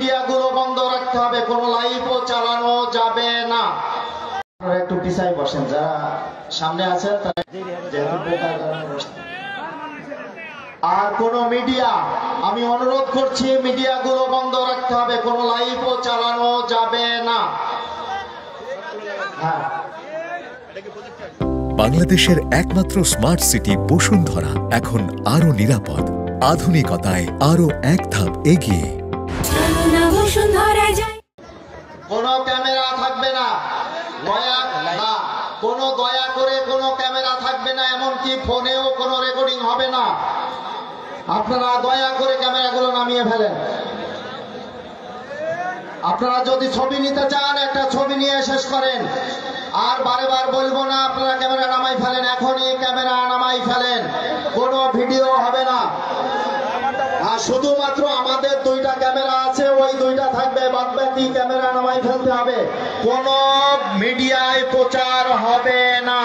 মিডিয়াগুলো বন্ধ রাখতে হবে, কোনো লাইভও চালানো যাবে না। আপনারা একটু পিছায় বসেন, যারা সামনে আছেন তারা আর কোন মিডিয়া, আমি অনুরোধ করছি মিডিয়াগুলো বন্ধ রাখতে হবে, কোনো লাইভও চালানো যাবে না। হ্যাঁ, বাংলাদেশের একমাত্র স্মার্ট সিটি বসুন্ধরা এখন আরো নিরাপদ, আধুনিকতায় আরো এক ধাপ এগিয়ে। কোনো ক্যামেরা থাকবে না, কোনো দয়া করে কোনো ক্যামেরা থাকবে না, এমনকি ফোনেও কোনো রেকর্ডিং হবে না। আপনারা দয়া করে ক্যামেরাগুলো নামিয়ে ফেলেন। আপনারা যদি ছবি নিতে চান একটা ছবি নিয়ে শেষ করেন, আর বারেবার বলবো না আপনারা ক্যামেরা নামাই ফেলেন, এখনই ক্যামেরা নামাই ফেলেন, কোনো ভিডিও হবে না। আর শুধুমাত্র আমাদের দুইটা ক্যামেরা আছে, ওই দুইটা থাকবে, বাদ বাকি ক্যামেরা নামাই ফেলতে হবে, কোনো মিডিয়ায় প্রচার হবে না।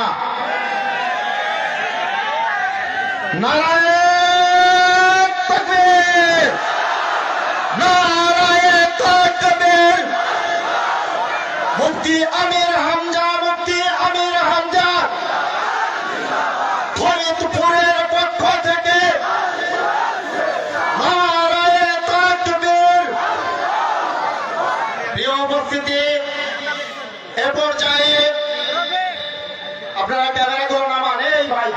নারায়ণ তাকবীর, নারায়ণ তাকবীর। মুফতি আমির হামজা, মুফতি আমির হামজা ফরিদপুরের পক্ষ থেকে নারায়ণ তাকবীর। প্রিয় উপস্থিতি, এ পর্যায়ে আপনারা ক্যামেরাগুলো নামান। এই ভাই